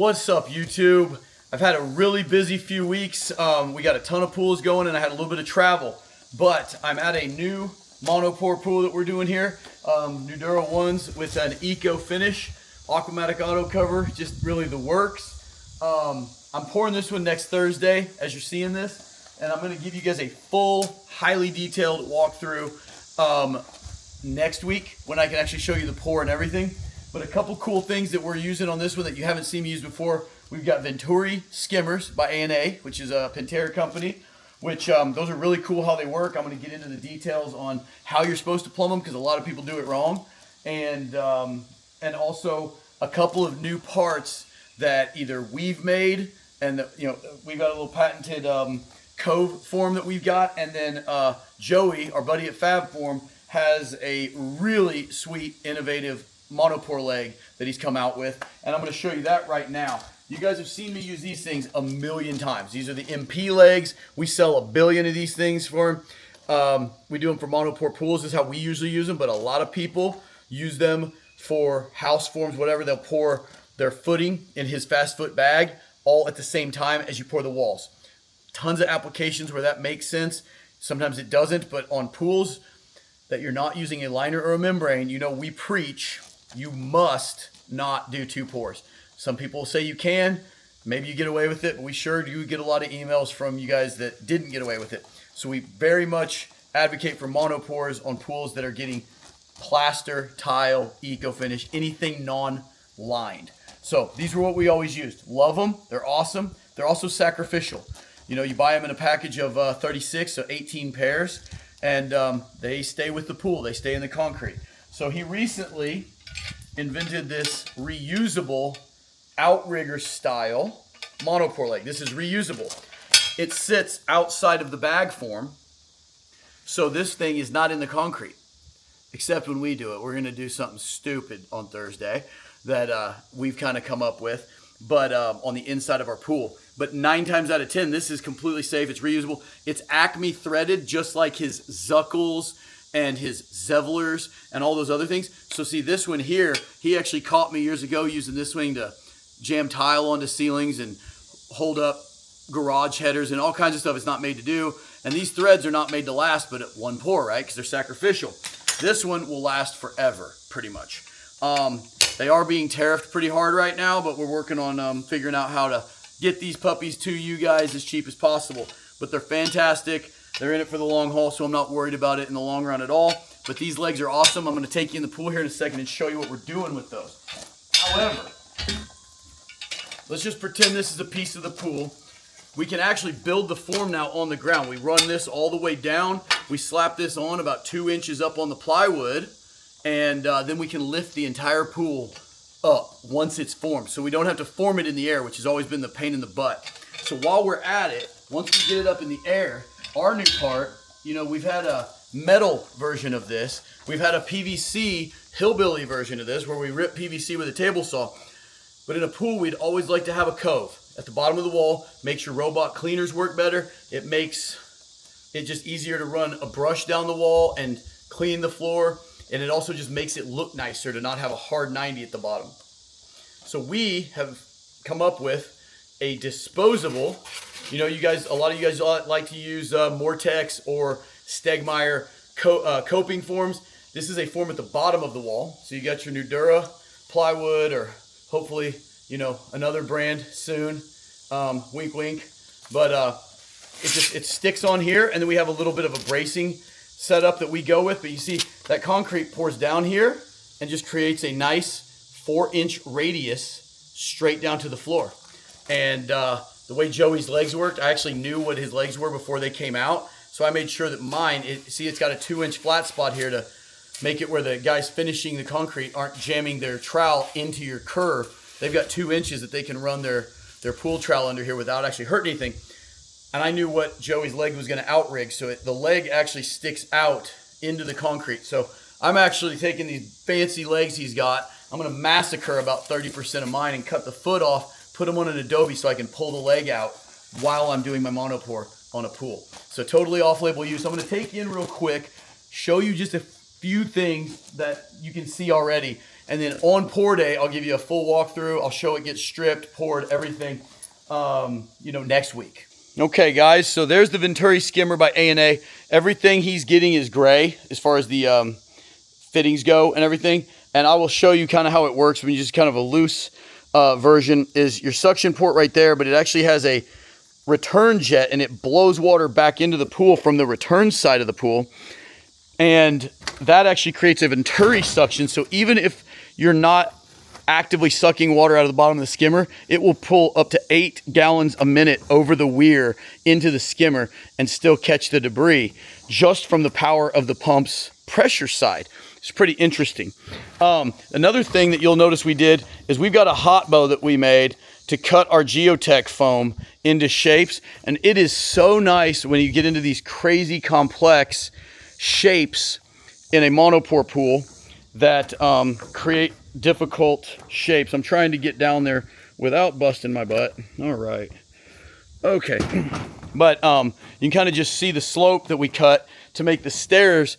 What's up, YouTube? I've had a really busy few weeks. We got a ton of pools going and I had a little bit of travel, but I'm at a new Monopour pool that we're doing here. Nudura ones with an eco finish, aquamatic auto cover, just really the works. I'm pouring this one next Thursday as you're seeing this, and I'm going to give you guys a full, highly detailed walkthrough next week when I can actually show you the pour and everything. But a couple cool things that we're using on this one that you haven't seen me use before. We've got Venturi skimmers by A&A, which is a Pentair company, which those are really cool how they work. I'm going to get into the details on how you're supposed to plumb them because a lot of people do it wrong. And also a couple of new parts that either we've made and we've got a little patented Cove form that we've got, and then Joey, our buddy at Fab Form, has a really sweet, innovative Monopour leg that he's come out with, and I'm going to show you that right now. You guys have seen me use these things a million times. These are the MP legs. We sell 1 billion of these things for them. We do them for Monopour pools. This is how we usually use them, but a lot of people use them for house forms, whatever. They'll pour their footing in his fast foot bag all at the same time as you pour the walls. Tons of applications where that makes sense. Sometimes it doesn't, but on pools that you're not using a liner or a membrane, we preach you must not do 2 pours. Some people say you can, maybe you get away with it, but we sure do get a lot of emails from you guys that didn't get away with it. So we very much advocate for monopours on pools that are getting plaster, tile, eco finish, anything non-lined. So these are what we always used. Love them. They're awesome. They're also sacrificial. You buy them in a package of 36, so 18 pairs, and they stay with the pool. They stay in the concrete. So he recently invented this reusable outrigger style Monopour leg. This is reusable. It sits outside of the bag form, so this thing is not in the concrete, except when we do it. We're going to do something stupid on Thursday that we've kind of come up with, but on the inside of our pool. But 9 times out of 10, this is completely safe. It's reusable. It's Acme threaded, just like his Zuckles and his Zevlers and all those other things. So see this one here, he actually caught me years ago using this thing to jam tile onto ceilings and hold up garage headers and all kinds of stuff it's not made to do. And these threads are not made to last but at 1 pour, right? Because they're sacrificial. This one will last forever, pretty much. They are being tariffed pretty hard right now, but we're working on figuring out how to get these puppies to you guys as cheap as possible. But they're fantastic. They're in it for the long haul, so I'm not worried about it in the long run at all. But these legs are awesome. I'm going to take you in the pool here in a second and show you what we're doing with those. However, let's just pretend this is a piece of the pool. We can actually build the form now on the ground. We run this all the way down. We slap this on about 2 inches up on the plywood, and then we can lift the entire pool up once it's formed. So we don't have to form it in the air, which has always been the pain in the butt. So while we're at it, once we get it up in the air, our new part, we've had a metal version of this. We've had a PVC hillbilly version of this where we rip PVC with a table saw. But in a pool, we'd always like to have a cove at the bottom of the wall. Makes your robot cleaners work better. It makes it just easier to run a brush down the wall and clean the floor. And it also just makes it look nicer to not have a hard 90 at the bottom. So we have come up with a disposable, a lot of you guys like to use Mortex or Stegmeyer coping forms. This is a form at the bottom of the wall. So you got your Nudura plywood, or hopefully, another brand soon. Wink, wink. But it sticks on here, and then we have a little bit of a bracing setup that we go with. But you see that concrete pours down here and just creates a nice 4-inch radius straight down to the floor. And the way Joey's legs worked, I actually knew what his legs were before they came out. So I made sure that mine, it's got a 2-inch flat spot here to make it where the guys finishing the concrete aren't jamming their trowel into your curve. They've got 2 inches that they can run their pool trowel under here without actually hurting anything. And I knew what Joey's leg was going to outrig, so the leg actually sticks out into the concrete. So I'm actually taking these fancy legs he's got. I'm going to massacre about 30% of mine and cut the foot off, put them on an Adobe so I can pull the leg out while I'm doing my Monopour on a pool. So totally off-label use. I'm going to take you in real quick, show you just a few things that you can see already. And then on pour day, I'll give you a full walkthrough. I'll show it get stripped, poured, everything, next week. Okay, guys, so there's the Venturi skimmer by A&A. Everything he's getting is gray as far as the fittings go and everything. And I will show you kind of how it works when you just kind of a loose version is your suction port right there, but it actually has a return jet and it blows water back into the pool from the return side of the pool. And that actually creates a Venturi suction. So even if you're not actively sucking water out of the bottom of the skimmer, it will pull up to 8 gallons a minute over the weir into the skimmer and still catch the debris just from the power of the pump's pressure side. It's pretty interesting. Another thing that you'll notice we did is we've got a hot bow that we made to cut our Geotech foam into shapes. And it is so nice when you get into these crazy complex shapes in a Monopour pool that create difficult shapes. I'm trying to get down there without busting my butt. All right. Okay. But you can kind of just see the slope that we cut to make the stairs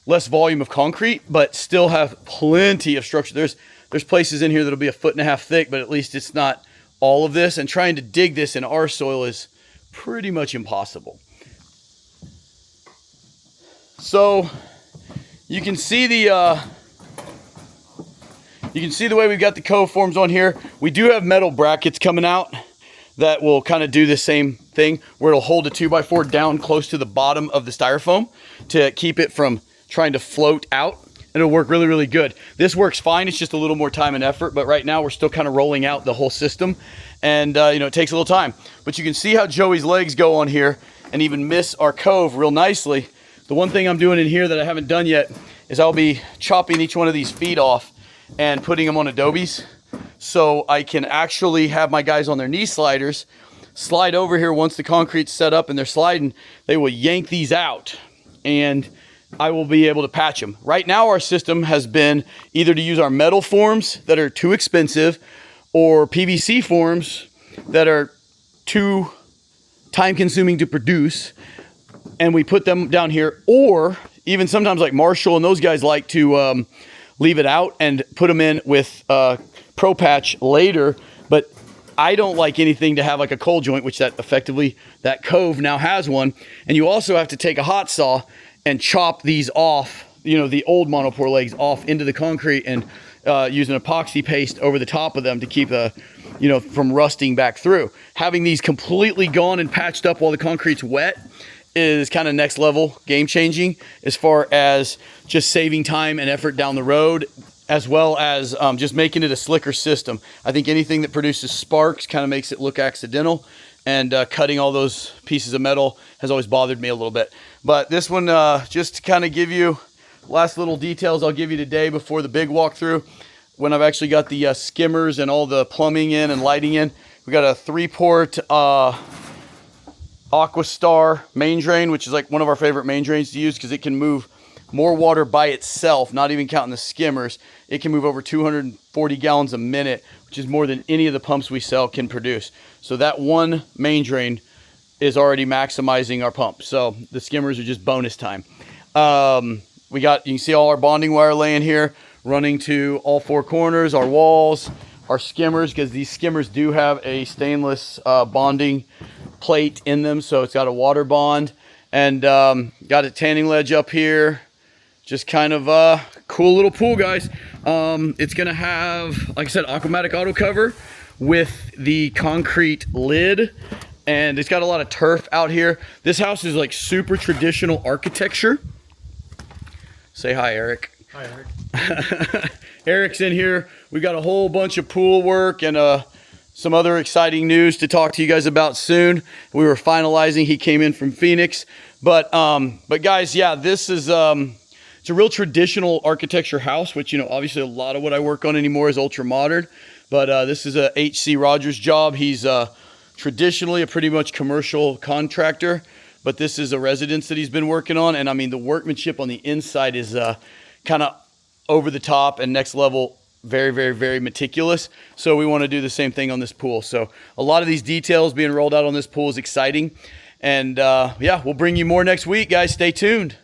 less volume of concrete, but still have plenty of structure. There's places in here that'll be 1.5 feet thick, but at least it's not all of this. And trying to dig this in our soil is pretty much impossible. So you can see the way we've got the cove forms on here. We do have metal brackets coming out that will kind of do the same thing, where it'll hold a 2x4 down close to the bottom of the styrofoam to keep it from trying to float out. And it'll work really, really good. This works fine. It's just a little more time and effort, but right now we're still kind of rolling out the whole system, and it takes a little time. But you can see how Joey's legs go on here and even miss our cove real nicely. The one thing I'm doing in here that I haven't done yet is I'll be chopping each one of these feet off and putting them on adobes, so I can actually have my guys on their knee sliders slide over here. Once the concrete's set up and they're sliding, they will yank these out and I will be able to patch them. Right now our system has been either to use our metal forms that are too expensive or PVC forms that are too time consuming to produce, and we put them down here. Or even sometimes like Marshall and those guys like to leave it out and put them in with Pro Patch later. But I don't like anything to have like a cold joint, which that cove now has one. And you also have to take a hot saw and chop these off, the old Monopour legs off into the concrete, and use an epoxy paste over the top of them to keep from rusting back through. Having these completely gone and patched up while the concrete's wet is kind of next level game changing as far as just saving time and effort down the road, as well as just making it a slicker system. I think anything that produces sparks kind of makes it look accidental, and cutting all those pieces of metal has always bothered me a little bit. But this one, just to kind of give you last little details I'll give you today before the big walkthrough, when I've actually got the skimmers and all the plumbing in and lighting in. We got a 3-port Aquastar main drain, which is like one of our favorite main drains to use because it can move more water by itself, not even counting the skimmers. It can move over 240 gallons a minute, which is more than any of the pumps we sell can produce. So that one main drain is already maximizing our pump. So the skimmers are just bonus time. You can see all our bonding wire laying here, running to all 4 corners, our walls, our skimmers, because these skimmers do have a stainless bonding plate in them, so it's got a water bond. And got a tanning ledge up here. Just kind of a cool little pool, guys. It's gonna have, like I said, Aquamatic auto cover with the concrete lid, and it's got a lot of turf out here. This house is like super traditional architecture. Say hi, Eric. Hi, Eric. Eric's in here. We got a whole bunch of pool work and some other exciting news to talk to you guys about soon. We were finalizing. He came in from Phoenix, but guys, yeah, this is it's a real traditional architecture house, which obviously a lot of what I work on anymore is ultra modern. But this is a H.C. Rogers job. He's traditionally a pretty much commercial contractor, but this is a residence that he's been working on, and I mean the workmanship on the inside is kind of over the top and next level. Very, very, very meticulous. So we want to do the same thing on this pool. So a lot of these details being rolled out on this pool is exciting. And yeah, we'll bring you more next week, guys. Stay tuned.